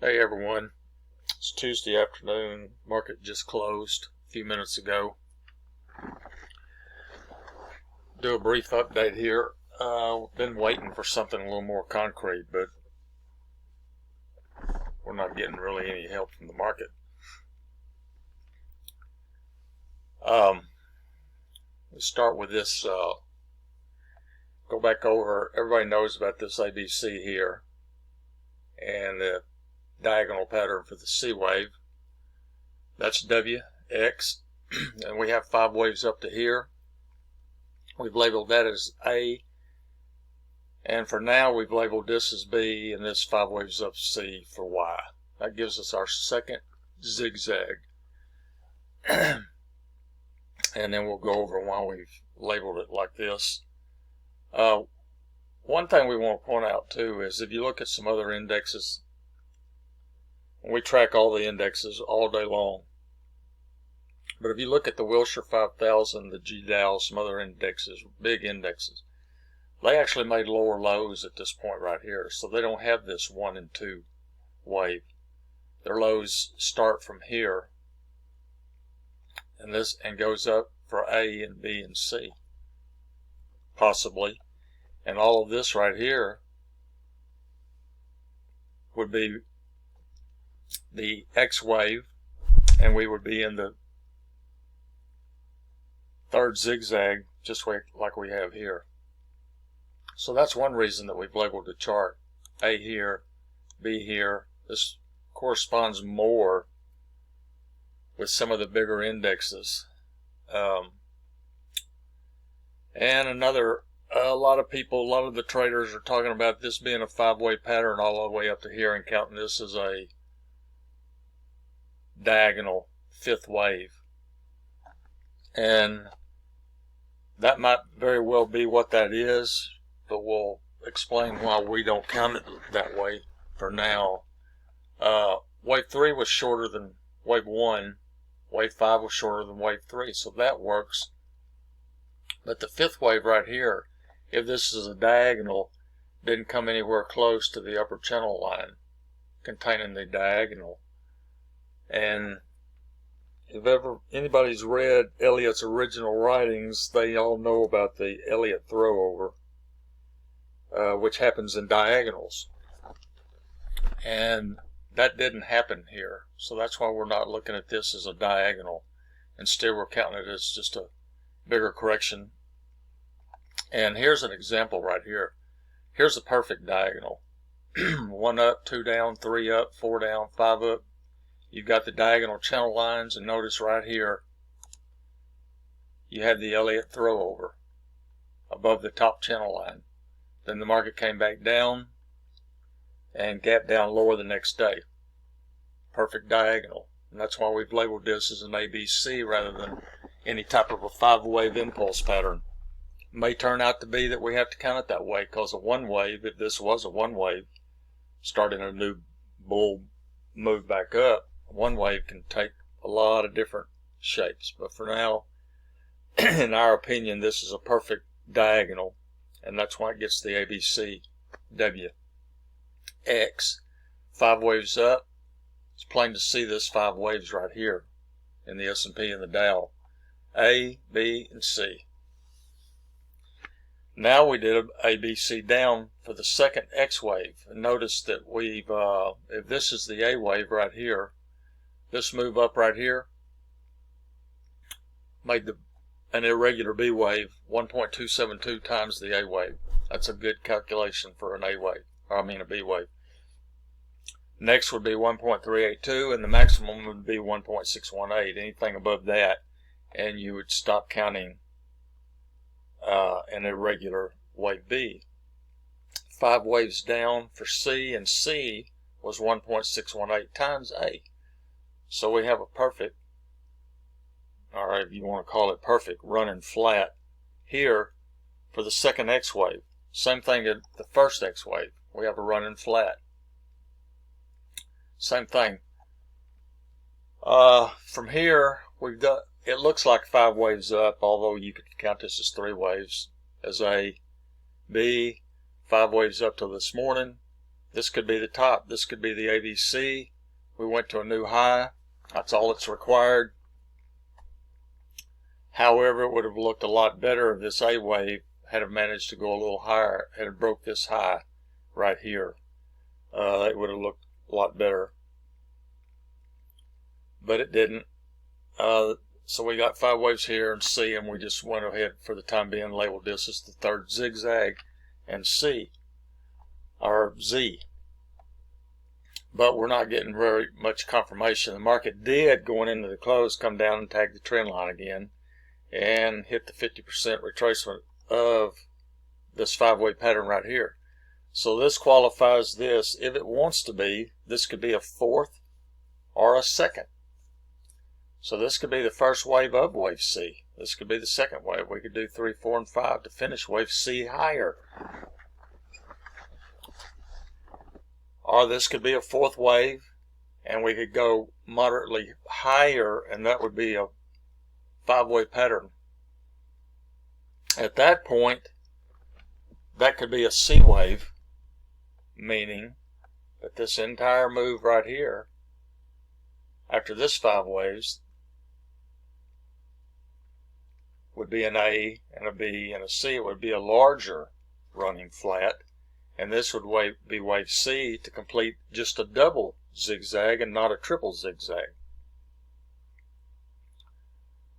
Hey everyone, it's Tuesday afternoon. Market just closed a few minutes ago. Do a brief update here. Been waiting for something a little more concrete, but we're not getting really any help from the market. Let's start with this. Go back over. Everybody knows about this ABC here and the diagonal pattern for the C wave. That's W, X, and we have 5 waves up to here. We've labeled that as A, and for now we've labeled this as B, and this 5 waves up C for Y. That gives us our second zigzag. And then we'll go over why we've labeled it like this. One thing we want to point out too is if you look at some other indexes, we track all the indexes all day long. But if you look at the Wilshire 5000, the G-Dow, some other indexes, big indexes, they actually made lower lows at this point right here. So they don't have this 1 and 2 wave. Their lows start from here and goes up for A and B and C, possibly. And all of this right here would be the X wave, and we would be in the third zigzag just like we have here. So that's one reason that we've labeled the chart A here, B here. This corresponds more with some of the bigger indexes. And a lot of the traders are talking about this being a 5-wave pattern all the way up to here and counting this as a diagonal 5th wave. And that might very well be what that is, but we'll explain why we don't count it that way for now. Wave 3 was shorter than wave 1. Wave 5 was shorter than wave 3, so that works. But the 5th wave right here, if this is a diagonal, didn't come anywhere close to the upper channel line containing the diagonal. And if ever anybody's read Elliott's original writings, they all know about the Elliott throwover, which happens in diagonals. And that didn't happen here. So that's why we're not looking at this as a diagonal. Instead, we're counting it as just a bigger correction. And here's an example right here. Here's a perfect diagonal. 1 up, 2 down, 3 up, 4 down, 5 up. You've got the diagonal channel lines, and notice right here you had the Elliott throwover above the top channel line. Then the market came back down and gapped down lower the next day. Perfect diagonal. And that's why we've labeled this as an ABC rather than any type of a 5-wave impulse pattern. It may turn out to be that we have to count it that way, because a 1 wave, if this was a 1 wave, starting a new bull move back up, 1 wave can take a lot of different shapes. But for now, in our opinion, this is a perfect diagonal, and that's why it gets the ABC W. X, 5 waves up. It's plain to see this 5 waves right here in the S&P and the Dow. A, B, and C. Now we did a ABC down for the second X wave. And notice that we've, if this is the A wave right here, this move up right here made an irregular B wave 1.272 times the A wave. That's a good calculation for an A wave, or I mean a B wave. Next would be 1.382, and the maximum would be 1.618. Anything above that, and you would stop counting an irregular wave B. 5 waves down for C, and C was 1.618 times A. So we have a perfect, or if you want to call it perfect, running flat here for the second X wave. Same thing at the first X wave. We have a running flat. Same thing. From here, we've done. It looks like 5 waves up, although you could count this as 3 waves, as A, B, 5 waves up till this morning, This could be the top. This could be the ABC. We went to a new high. That's all that's required. However, it would have looked a lot better if this A wave had have managed to go a little higher, had it broke this high right here. It would have looked a lot better. But it didn't. So we got 5 waves here and C, and we just went ahead for the time being, labeled this as the third zigzag and C, or Z. But we're not getting very much confirmation. The market did, going into the close, come down and tag the trend line again and hit the 50% retracement of this 5-wave pattern right here. So this qualifies this. If it wants to be, this could be a fourth or a second. So this could be the first wave of wave C. This could be the second wave. We could do 3, 4, and 5 to finish wave C higher. Or this could be a fourth wave, and we could go moderately higher, and that would be a 5-wave pattern. At that point, that could be a C wave, meaning that this entire move right here, after this 5 waves, would be an A and a B and a C. It would be a larger running flat, and this would be wave C to complete just a double zigzag and not a triple zigzag.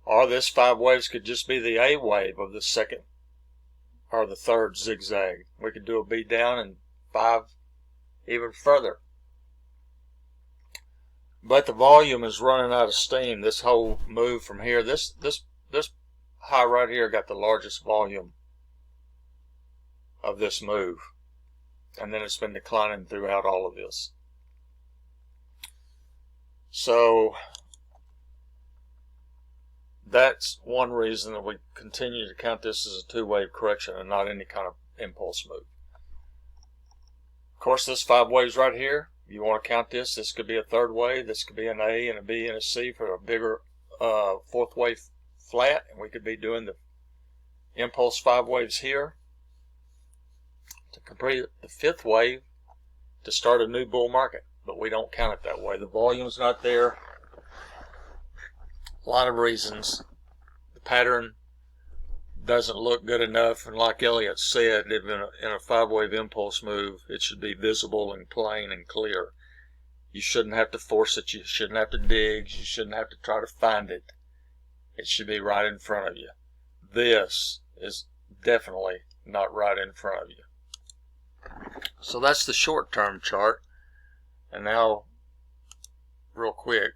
Or this 5 waves could just be the A wave of the second or the third zigzag. We could do a B down and 5 even further. But the volume is running out of steam. This whole move from here, this high right here got the largest volume of this move, and then it's been declining throughout all of this. So that's one reason that we continue to count this as a 2-wave correction and not any kind of impulse move. Of course, this 5 waves right here, you want to count this. This could be a third wave. This could be an A and a B and a C for a bigger fourth wave flat, and we could be doing the impulse 5 waves here to complete the 5th wave to start a new bull market. But we don't count it that way. The volume's not there. A lot of reasons. The pattern doesn't look good enough, and like Elliott said, in a 5-wave impulse move, it should be visible and plain and clear. You shouldn't have to force it. You shouldn't have to dig. You shouldn't have to try to find it. It should be right in front of you. This is definitely not right in front of you. So that's the short-term chart. And now, real quick.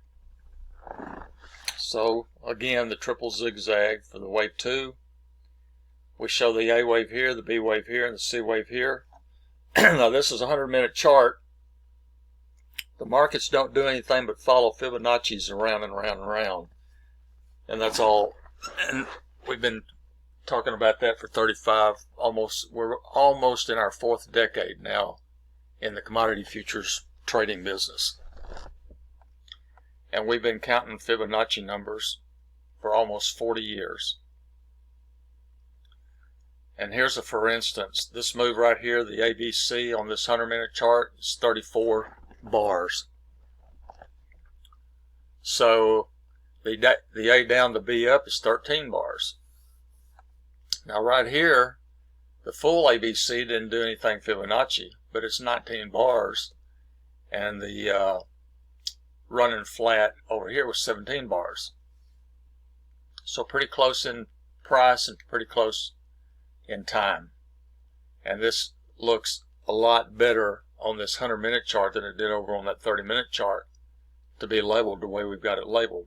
So again, the triple zigzag for the wave 2. We show the A wave here, the B wave here, and the C wave here. Now this is a 100-minute chart. The markets don't do anything but follow Fibonacci's around and around and around. And that's all. And we've been talking about that for 35, we're almost in our 4th decade now in the commodity futures trading business. And we've been counting Fibonacci numbers for almost 40 years. And here's a for instance. This move right here, the ABC on this 100-minute chart, is 34 bars. So the A down, the B up is 13 bars. Now right here, the full ABC didn't do anything Fibonacci, but it's 19 bars. And the running flat over here was 17 bars. So pretty close in price and pretty close in time. And this looks a lot better on this 100-minute chart than it did over on that 30-minute chart to be labeled the way we've got it labeled.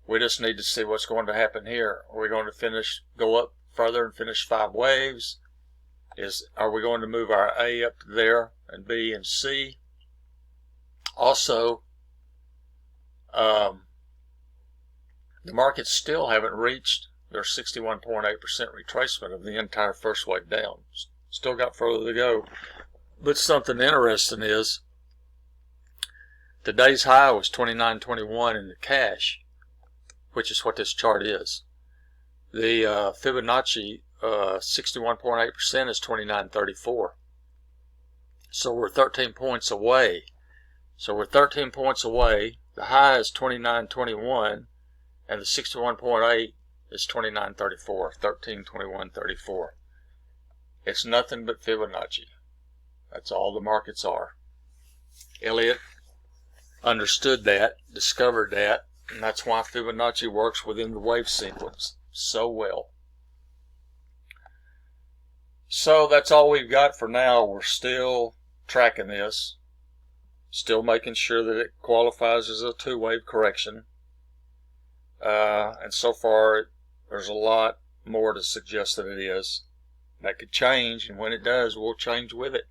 We just need to see what's going to happen here. Are we going to go up further and finish 5 waves? Are we going to move our A up to there and B and C? Also, the markets still haven't reached their 61.8% retracement of the entire first wave down. Still got further to go. But something interesting is today's high was 29.21 in the cash, which is what this chart is. The Fibonacci 61.8% is 29.34. So we're 13 points away. So we're 13 points away. The high is 29.21, and the 61.8 is 29.34. 13, 21, 34. It's nothing but Fibonacci. That's all the markets are. Elliott understood that, discovered that, and that's why Fibonacci works within the wave sequence so well. So that's all we've got for now. We're still tracking this, still making sure that it qualifies as a two-wave correction. And so far, there's a lot more to suggest that it is. That could change, and when it does, we'll change with it.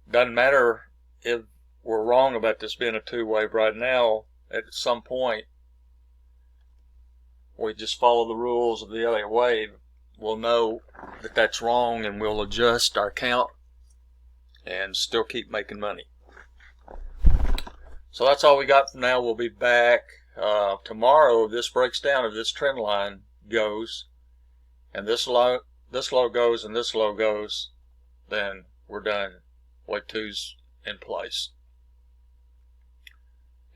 Doesn't matter if we're wrong about this being a two-wave right now. At some point, we just follow the rules of the Elliott wave. We'll know that that's wrong, and we'll adjust our count and still keep making money. So that's all we got for now. We'll be back tomorrow. If this breaks down, if this trend line goes, and this low goes, and this low goes, then we're done. Wave 2's in place.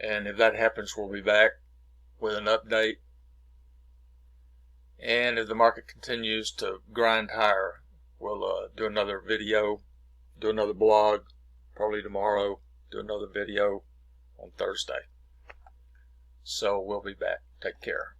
And if that happens, we'll be back with an update. And if the market continues to grind higher, we'll do another video, do another blog, probably tomorrow, do another video on Thursday. So we'll be back. Take care.